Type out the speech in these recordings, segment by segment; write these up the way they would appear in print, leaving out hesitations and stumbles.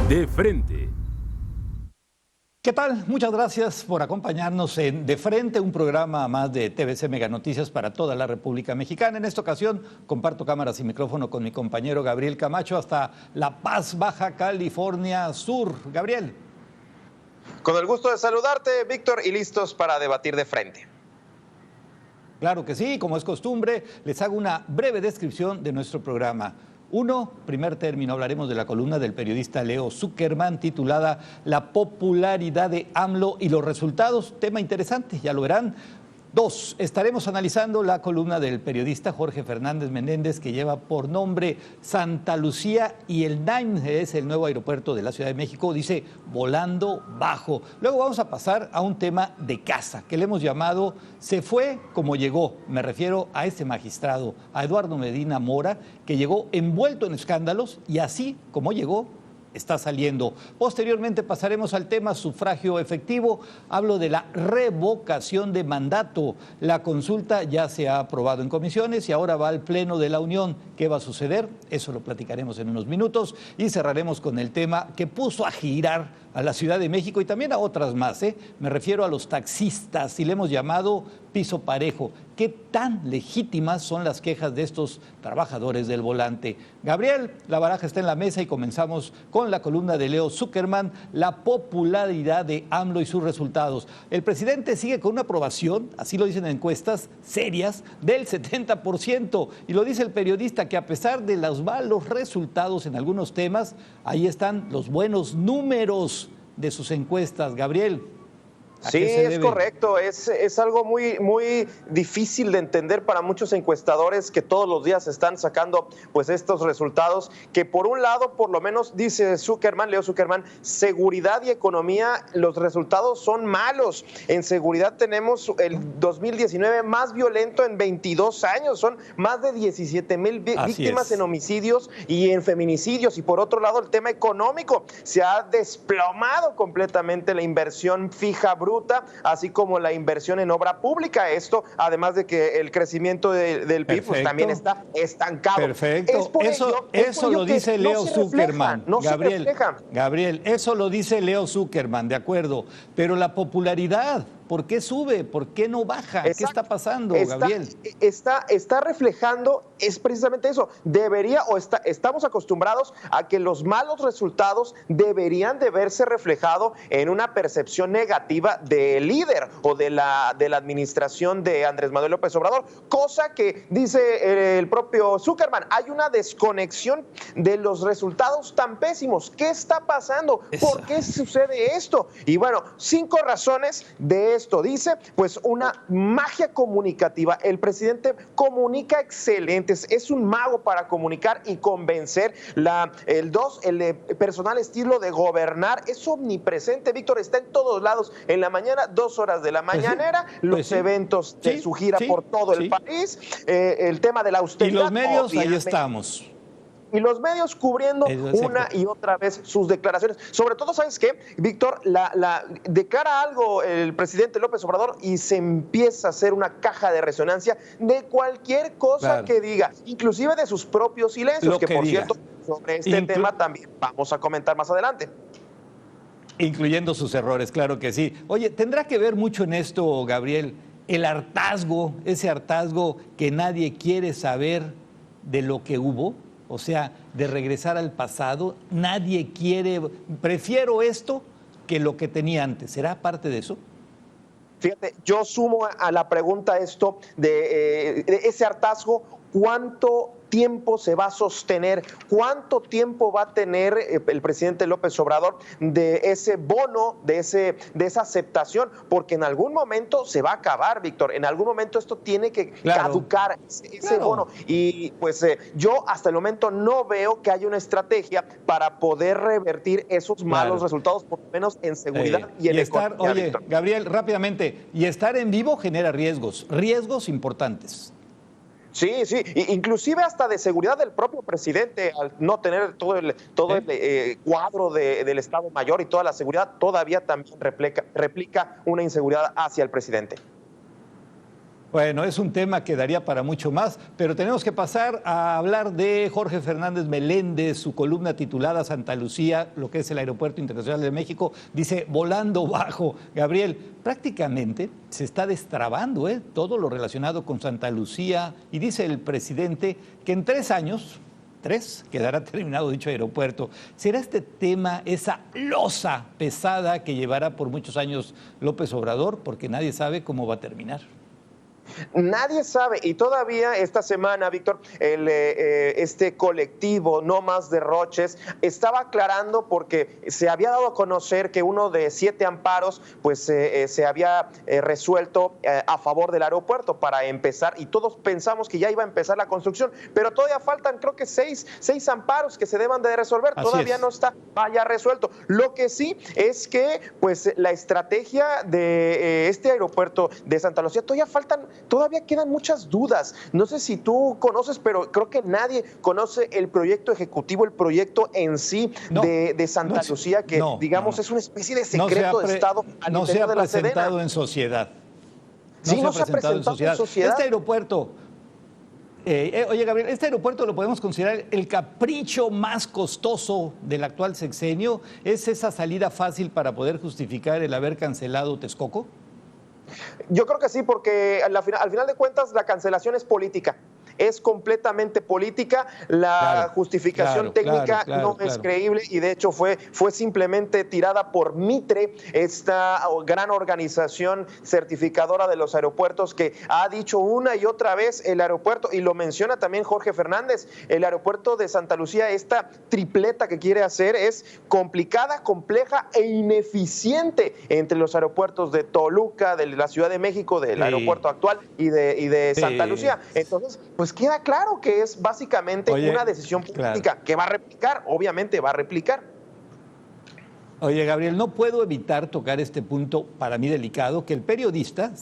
De Frente. ¿Qué tal? Muchas gracias por acompañarnos en De Frente, un programa más de TVC Mega Noticias para toda la República Mexicana. En esta ocasión comparto cámaras y micrófono con mi compañero Gabriel Camacho hasta La Paz, Baja California Sur. Gabriel. Con el gusto de saludarte, Víctor, y listos para debatir de frente. Claro que sí, como es costumbre, les hago una breve descripción de nuestro programa. Primer término, hablaremos de la columna del periodista Leo Zuckerman titulada La popularidad de AMLO y los resultados, tema interesante, ya lo verán. 2, estaremos analizando la columna del periodista Jorge Fernández Menéndez que lleva por nombre Santa Lucía y el Naim es el nuevo aeropuerto de la Ciudad de México, dice volando bajo. Luego vamos a pasar a un tema de casa que le hemos llamado Se fue como llegó. Me refiero a este magistrado, a Eduardo Medina Mora, que llegó envuelto en escándalos y así como llegó, está saliendo. Posteriormente pasaremos al tema sufragio efectivo. Hablo de la revocación de mandato. La consulta ya se ha aprobado en comisiones y ahora va al Pleno de la Unión. ¿Qué va a suceder? Eso lo platicaremos en unos minutos y cerraremos con el tema que puso a girar a la Ciudad de México y también a otras más. Me refiero a los taxistas y le hemos llamado piso parejo. ¿Qué tan legítimas son las quejas de estos trabajadores del volante? Gabriel, la baraja está en la mesa y comenzamos con la columna de Leo Zuckerman, la popularidad de AMLO y sus resultados. El presidente sigue con una aprobación, así lo dicen encuestas serias, del 70%. Y lo dice el periodista que a pesar de los malos resultados en algunos temas, ahí están los buenos números de sus encuestas. Gabriel. Sí, es correcto, es algo muy difícil de entender para muchos encuestadores que todos los días están sacando pues estos resultados que por un lado, por lo menos dice Leo Zuckerman, seguridad y economía, los resultados son malos. En seguridad tenemos el 2019 más violento en 22 años, son más de 17,000 víctimas en homicidios y en feminicidios. Y por otro lado, el tema económico, se ha desplomado completamente la inversión fija bruta, así como la inversión en obra pública. Esto, además de que el crecimiento del PIB pues, también está estancado. Perfecto. Eso lo dice Leo Zuckerman. Gabriel, eso lo dice Leo Zuckerman, de acuerdo. Pero la popularidad, ¿por qué sube? ¿Por qué no baja? Exacto. ¿Qué está pasando, Gabriel? Está reflejando, es precisamente eso. Estamos acostumbrados a que los malos resultados deberían de verse reflejado en una percepción negativa del líder o de la administración de Andrés Manuel López Obrador, cosa que dice el propio Zuckerman. Hay una desconexión de los resultados tan pésimos. ¿Qué está pasando? ¿Por qué sucede esto? Y bueno, 5 razones de esto. Dice, pues una magia comunicativa. El presidente comunica excelente, es un mago para comunicar y convencer. El personal estilo de gobernar es omnipresente, Víctor, está en todos lados. En la mañana, 2 horas de la mañanera, los eventos de su gira por todo el país, el tema de la austeridad. Y los medios, ahí estamos. Y los medios cubriendo una y otra vez sus declaraciones. Sobre todo, ¿sabes qué, Víctor? Declara algo el presidente López Obrador y se empieza a hacer una caja de resonancia de cualquier cosa que diga, inclusive de sus propios silencios, que por cierto, sobre este tema también vamos a comentar más adelante. Incluyendo sus errores, claro que sí. Oye, ¿tendrá que ver mucho en esto, Gabriel, el hartazgo, ese hartazgo que nadie quiere saber de lo que hubo? O sea, de regresar al pasado, nadie quiere, prefiero esto que lo que tenía antes. ¿Será parte de eso? Fíjate, yo sumo a la pregunta esto de ese hartazgo, ¿cuánto tiempo se va a sostener? ¿Cuánto tiempo va a tener el presidente López Obrador de ese bono, de esa aceptación? Porque en algún momento se va a acabar, Víctor. En algún momento esto tiene que caducar, ese bono. Y pues yo hasta el momento no veo que haya una estrategia para poder revertir esos malos resultados, por lo menos en seguridad y en economía. Oye, Víctor. Gabriel, rápidamente, y estar en vivo genera riesgos importantes. Sí, inclusive hasta de seguridad del propio presidente, al no tener todo el cuadro del Estado Mayor y toda la seguridad, todavía también replica una inseguridad hacia el presidente. Bueno, es un tema que daría para mucho más, pero tenemos que pasar a hablar de Jorge Fernández Meléndez, su columna titulada Santa Lucía, lo que es el Aeropuerto Internacional de México, dice volando bajo. Gabriel, prácticamente se está destrabando todo lo relacionado con Santa Lucía y dice el presidente que en 3 años, quedará terminado dicho aeropuerto. ¿Será este tema esa losa pesada que llevará por muchos años López Obrador? Porque nadie sabe cómo va a terminar. Nadie sabe, y todavía esta semana, Víctor, este colectivo No Más Derroches estaba aclarando porque se había dado a conocer que uno de 7 amparos pues se había resuelto a favor del aeropuerto para empezar, y todos pensamos que ya iba a empezar la construcción, pero todavía faltan creo que 6 amparos que se deban de resolver. Así todavía es. No está ya resuelto. Lo que sí es que pues la estrategia de este aeropuerto de Santa Lucía todavía quedan muchas dudas. No sé si tú conoces, pero creo que nadie conoce el proyecto ejecutivo, el proyecto en sí de Santa Lucía, que digamos es una especie de secreto de Estado al interior de la Sedena. No se ha presentado en sociedad. No se ha presentado en sociedad. Este aeropuerto, oye Gabriel, este aeropuerto lo podemos considerar el capricho más costoso del actual sexenio. ¿Es esa salida fácil para poder justificar el haber cancelado Texcoco? Yo creo que sí, porque al final de cuentas la cancelación es política. Es completamente política, la justificación técnica no es creíble, y de hecho fue simplemente tirada por Mitre, esta gran organización certificadora de los aeropuertos que ha dicho una y otra vez el aeropuerto, y lo menciona también Jorge Fernández, el aeropuerto de Santa Lucía, esta tripleta que quiere hacer es complicada, compleja e ineficiente entre los aeropuertos de Toluca, de la Ciudad de México, del aeropuerto actual y de Santa Lucía. Entonces, pues queda claro que es básicamente una decisión política que va a replicar, obviamente va a replicar. Oye, Gabriel, no puedo evitar tocar este punto para mí delicado que el periodista,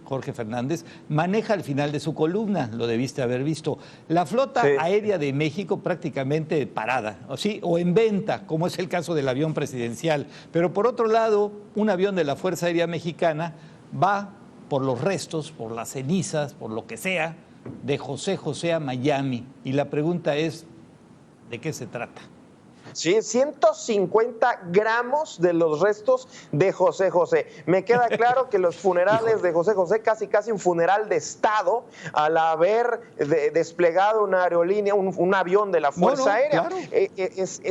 Jorge Fernández, maneja al final de su columna, lo debiste haber visto. La flota aérea de México prácticamente parada, o en venta, como es el caso del avión presidencial. Pero por otro lado, un avión de la Fuerza Aérea Mexicana va por los restos, por las cenizas, por lo que sea, de José José a Miami. Y la pregunta es, ¿de qué se trata? Sí, 150 gramos de los restos de José José. Me queda claro que los funerales de José José, casi un funeral de Estado, al haber desplegado una aerolínea, un avión de la Fuerza Aérea. Claro.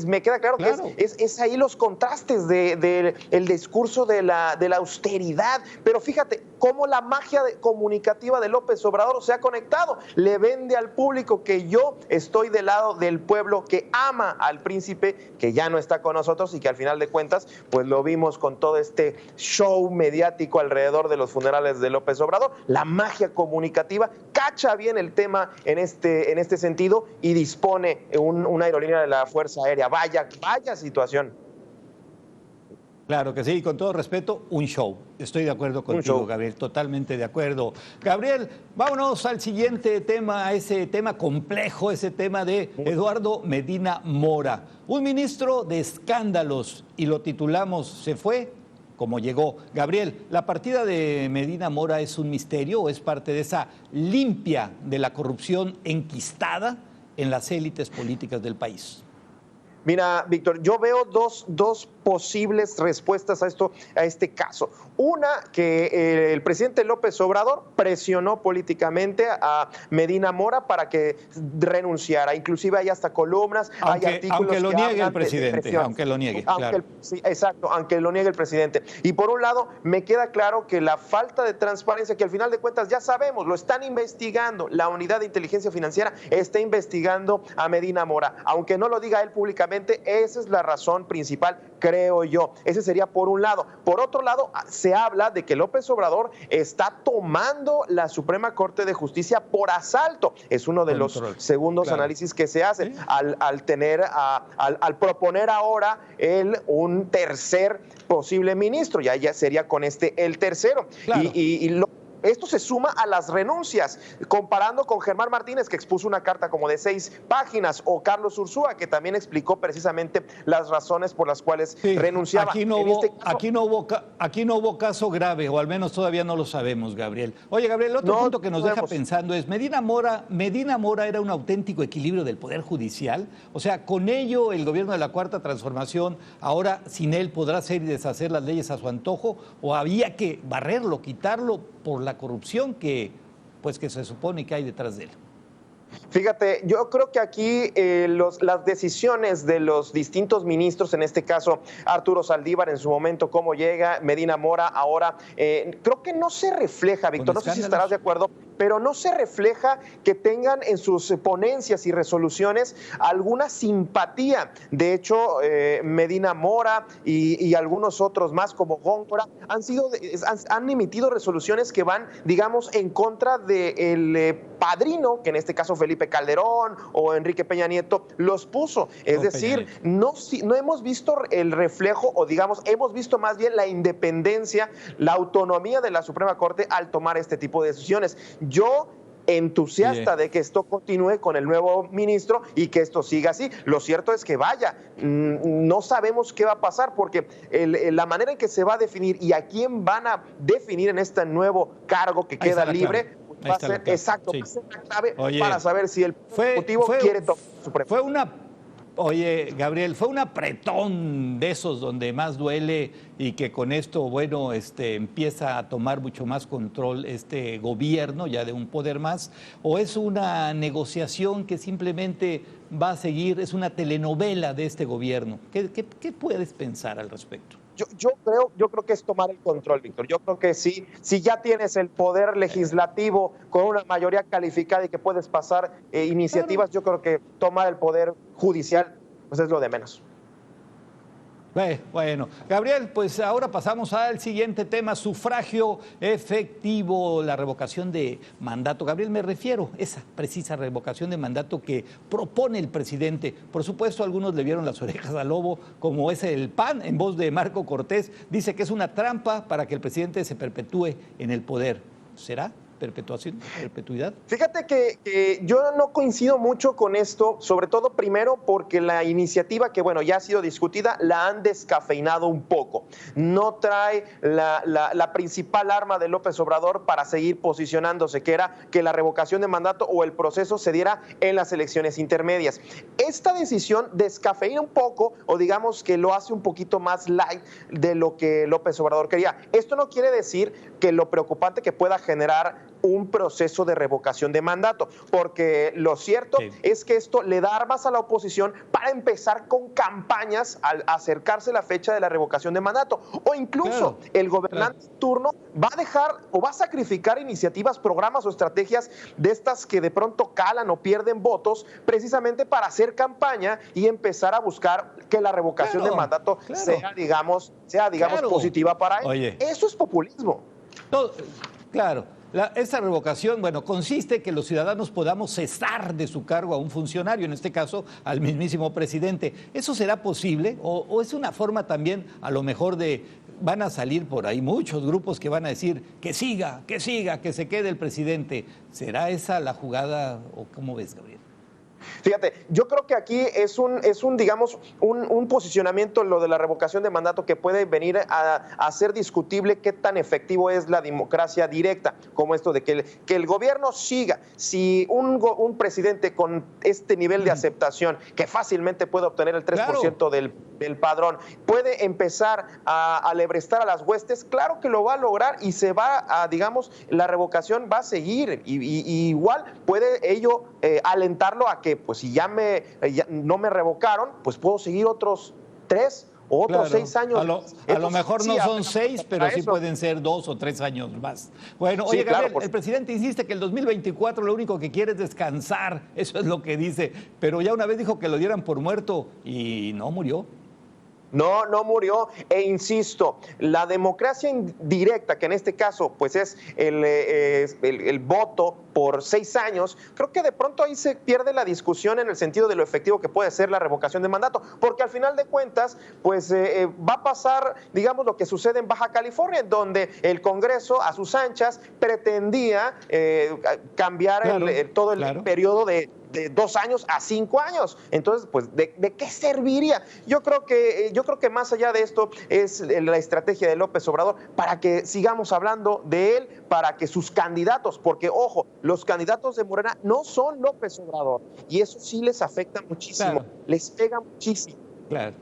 Me queda claro que es ahí los contrastes del discurso de la austeridad. Pero fíjate cómo la magia comunicativa de López Obrador se ha conectado. Le vende al público que yo estoy del lado del pueblo que ama al príncipe, que ya no está con nosotros y que al final de cuentas pues lo vimos con todo este show mediático alrededor de los funerales de López Obrador. La magia comunicativa cacha bien el tema en este sentido y dispone una aerolínea de la Fuerza Aérea. Vaya situación. Claro que sí, con todo respeto, un show. Estoy de acuerdo contigo, Gabriel, totalmente de acuerdo. Gabriel, vámonos al siguiente tema, a ese tema complejo, ese tema de Eduardo Medina Mora, un ministro de escándalos, y lo titulamos "Se fue como llegó". Gabriel, ¿la partida de Medina Mora es un misterio o es parte de esa limpia de la corrupción enquistada en las élites políticas del país? Mira, Víctor, yo veo dos posibles respuestas a este caso. Una, que el presidente López Obrador presionó políticamente a Medina Mora para que renunciara. Inclusive hay hasta columnas, hay artículos aunque lo que niegue el presidente, aunque lo niegue. Sí, exacto, aunque lo niegue el presidente. Y por un lado, me queda claro que la falta de transparencia, que al final de cuentas ya sabemos, lo están investigando, la Unidad de Inteligencia Financiera está investigando a Medina Mora. Aunque no lo diga él públicamente, esa es la razón principal, creo yo. Ese sería por un lado. Por otro lado, se habla de que López Obrador está tomando la Suprema Corte de Justicia por asalto. Es uno de los segundos análisis que se hacen al proponer ahora él un tercer posible ministro. Ya sería con el tercero. esto se suma a las renuncias, comparando con Germán Martínez, que expuso una carta como de 6 páginas, o Carlos Ursúa, que también explicó precisamente las razones por las cuales renunciaba. Aquí no hubo caso grave, o al menos todavía no lo sabemos, Gabriel. Oye, Gabriel, el otro punto que nos deja pensando es, Medina Mora era un auténtico equilibrio del Poder Judicial. O sea, con ello el gobierno de la Cuarta Transformación, ahora sin él podrá hacer y deshacer las leyes a su antojo, o había que barrerlo, quitarlo por la corrupción que se supone que hay detrás de él. Fíjate, yo creo que aquí las decisiones de los distintos ministros, en este caso Arturo Saldívar en su momento, cómo llega, Medina Mora ahora, creo que no se refleja, Víctor, no sé si estarás de acuerdo, pero no se refleja que tengan en sus ponencias y resoluciones alguna simpatía. De hecho, Medina Mora y algunos otros más como Góngora han emitido resoluciones que van, digamos, en contra del padrino, que en este caso Felipe Calderón o Enrique Peña Nieto los puso. Es decir, no hemos visto el reflejo, o digamos, hemos visto más bien la independencia, la autonomía de la Suprema Corte al tomar este tipo de decisiones. Yo entusiasta de que esto continúe con el nuevo ministro y que esto siga así. Lo cierto es que no sabemos qué va a pasar, porque la manera en que se va a definir y a quién van a definir en este nuevo cargo que queda libre, va a ser la clave para saber si el Ejecutivo quiere tomar su preferencia. Oye, Gabriel, fue un apretón de esos donde más duele, y que con esto, bueno, empieza a tomar mucho más control este gobierno, ya de un poder más, o es una negociación que simplemente va a seguir, es una telenovela de este gobierno. ¿Qué puedes pensar al respecto? Yo creo que es tomar el control, Víctor. Yo creo que si ya tienes el poder legislativo con una mayoría calificada y que puedes pasar iniciativas, yo creo que tomar el poder judicial pues es lo de menos. Bueno, Gabriel, pues ahora pasamos al siguiente tema: sufragio efectivo, la revocación de mandato. Gabriel, me refiero a esa precisa revocación de mandato que propone el presidente. Por supuesto, algunos le vieron las orejas al lobo, como es el PAN, en voz de Marco Cortés. Dice que es una trampa para que el presidente se perpetúe en el poder. ¿Será perpetuidad? Fíjate que yo no coincido mucho con esto, sobre todo primero porque la iniciativa que, bueno, ya ha sido discutida, la han descafeinado un poco. No trae la principal arma de López Obrador para seguir posicionándose, que era que la revocación de mandato o el proceso se diera en las elecciones intermedias. Esta decisión descafeina un poco, o digamos que lo hace un poquito más light de lo que López Obrador quería. Esto no quiere decir que lo preocupante que pueda generar un proceso de revocación de mandato, porque lo cierto es que esto le da armas a la oposición para empezar con campañas al acercarse la fecha de la revocación de mandato, o incluso el gobernante en turno va a dejar o va a sacrificar iniciativas, programas o estrategias de estas que de pronto calan o pierden votos, precisamente para hacer campaña y empezar a buscar que la revocación de mandato sea, digamos, positiva para él. Oye, eso es populismo. Claro. Esta revocación, bueno, consiste en que los ciudadanos podamos cesar de su cargo a un funcionario, en este caso al mismísimo presidente. ¿Eso será posible? ¿O es una forma también, a lo mejor, van a salir por ahí muchos grupos que van a decir que siga, que se quede el presidente? ¿Será esa la jugada, o cómo ves, Gabriel? Fíjate, yo creo que aquí es digamos, un posicionamiento, lo de la revocación de mandato, que puede venir a ser discutible qué tan efectivo es la democracia directa, como esto de que el gobierno siga. Si un presidente con este nivel de aceptación, que fácilmente puede obtener el 3% del padrón, puede empezar a alebrestar a las huestes, claro que lo va a lograr y se va a, digamos, la revocación va a seguir. Y igual puede ello alentarlo a que, pues si ya no me revocaron, pues puedo seguir otros 3 o otros 6 años. A lo mejor no son 6, pero sí pueden ser 2 o 3 años más. Bueno, oye, Gabriel, el presidente insiste que el 2024 lo único que quiere es descansar. Eso es lo que dice. Pero ya una vez dijo que lo dieran por muerto y no murió. No murió, e insisto, la democracia indirecta, que en este caso pues es el voto por 6 años, creo que de pronto ahí se pierde la discusión en el sentido de lo efectivo que puede ser la revocación de mandato, porque al final de cuentas pues va a pasar, digamos, lo que sucede en Baja California, en donde el Congreso a sus anchas pretendía cambiar todo el periodo de 2 años a 5 años. Entonces, pues, ¿de qué serviría? Yo creo que más allá de esto es la estrategia de López Obrador para que sigamos hablando de él, para que sus candidatos, porque, ojo, los candidatos de Morena no son López Obrador, y eso sí les afecta muchísimo, les pega muchísimo. Claro.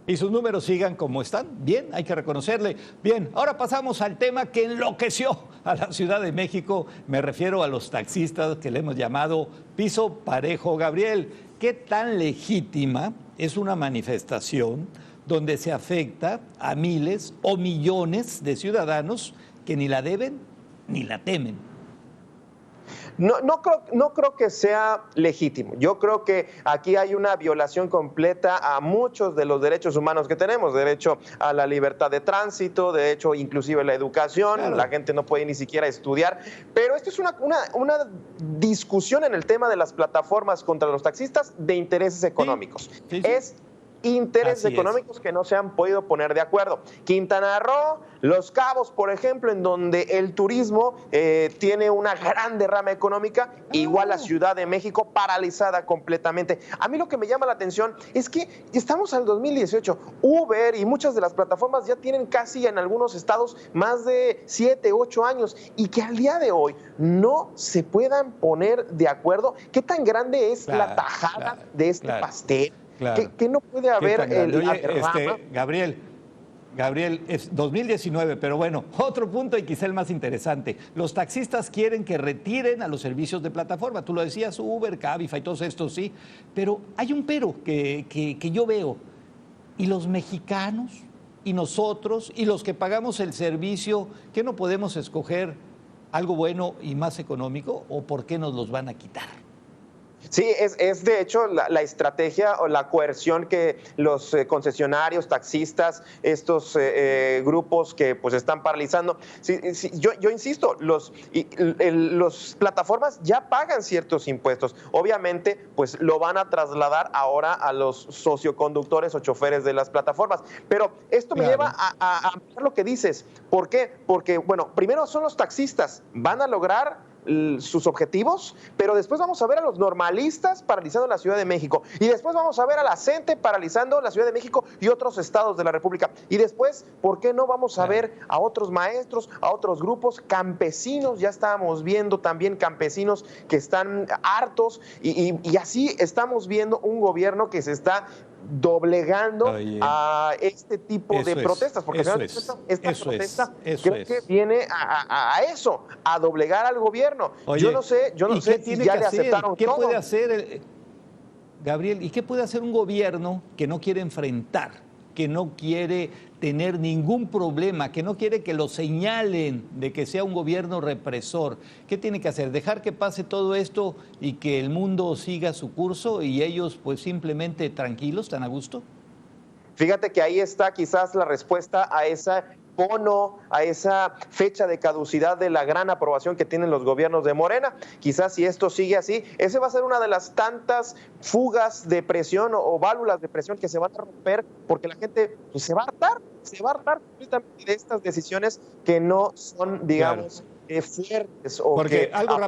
Y sus números sigan como están. Bien, hay que reconocerle. Bien, ahora pasamos al tema que enloqueció a la Ciudad de México. Me refiero a los taxistas que le hemos llamado piso parejo. Gabriel, ¿qué tan legítima es una manifestación donde se afecta a miles o millones de ciudadanos que ni la deben ni la temen? No creo que sea legítimo. Yo creo que aquí hay una violación completa a muchos de los derechos humanos que tenemos, derecho a la libertad de tránsito, derecho inclusive a la educación, claro. La gente no puede ni siquiera estudiar, pero esto es una discusión en el tema de las plataformas contra los taxistas de intereses económicos. Sí. Es intereses económicos que no se han podido poner de acuerdo. Quintana Roo, Los Cabos, por ejemplo, en donde el turismo tiene una gran derrama económica, igual la Ciudad de México paralizada completamente. A mí lo que me llama la atención es que estamos al 2018, Uber y muchas de las plataformas ya tienen casi en algunos estados más de 7, 8 años, y que al día de hoy no se puedan poner de acuerdo. ¿Qué tan grande es la tajada de este pastel? Claro. ¿Qué no puede haber Gabriel, es 2019, pero bueno, otro punto y quizá el más interesante. Los taxistas quieren que retiren a los servicios de plataforma. Tú lo decías, Uber, Cabify y todos estos, sí. Pero hay un pero que yo veo. ¿Y los mexicanos? ¿Y nosotros? ¿Y los que pagamos el servicio? ¿Qué no podemos escoger algo bueno y más económico? ¿O por qué nos los van a quitar? Sí, es de hecho la estrategia o la coerción que los concesionarios, taxistas, estos grupos que pues están paralizando. Yo insisto, los plataformas ya pagan ciertos impuestos. Obviamente, pues lo van a trasladar ahora a los socioconductores o choferes de las plataformas. Pero esto me lleva a lo que dices. ¿Por qué? Porque, bueno, primero son los taxistas. Van a lograr sus objetivos, pero después vamos a ver a los normalistas paralizando la Ciudad de México, y después vamos a ver a la CENTE paralizando la Ciudad de México y otros estados de la República, y después, ¿por qué no vamos a ver a otros maestros, a otros grupos campesinos? Ya estábamos viendo también campesinos que están hartos, y así estamos viendo un gobierno que se está doblegando a este tipo de protestas, porque esta protesta creo que viene a eso, a doblegar al gobierno. Oye, yo no sé si ya le aceptaron ¿qué todo. puede hacer, Gabriel, y qué puede hacer un gobierno que no quiere enfrentar, que no quiere tener ningún problema, que no quiere que lo señalen de que sea un gobierno represor? ¿Qué tiene que hacer? ¿Dejar que pase todo esto y que el mundo siga su curso y ellos pues simplemente tranquilos, tan a gusto? Fíjate que ahí está quizás la respuesta a esa a esa fecha de caducidad de la gran aprobación que tienen los gobiernos de Morena. Quizás si esto sigue así, ese va a ser una de las tantas fugas de presión o válvulas de presión que se van a romper, porque la gente pues, se va a hartar completamente de estas decisiones que no son, digamos, fuertes. Porque algo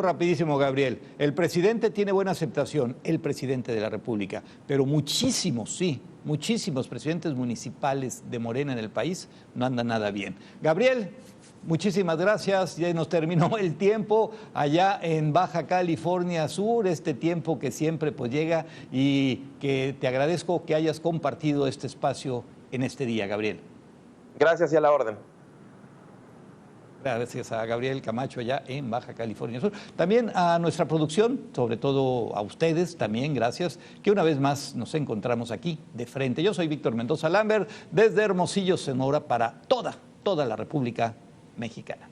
rapidísimo, Gabriel. El presidente tiene buena aceptación, el presidente de la República, pero muchísimos presidentes municipales de Morena en el país no andan nada bien. Gabriel, muchísimas gracias. Ya nos terminó el tiempo allá en Baja California Sur, este tiempo que siempre pues llega, y que te agradezco que hayas compartido este espacio en este día, Gabriel. Gracias y a la orden. Gracias a Gabriel Camacho allá en Baja California Sur. También a nuestra producción, sobre todo a ustedes, también gracias, que una vez más nos encontramos aquí de frente. Yo soy Víctor Mendoza Lambert, desde Hermosillo, Sonora, para toda la República Mexicana.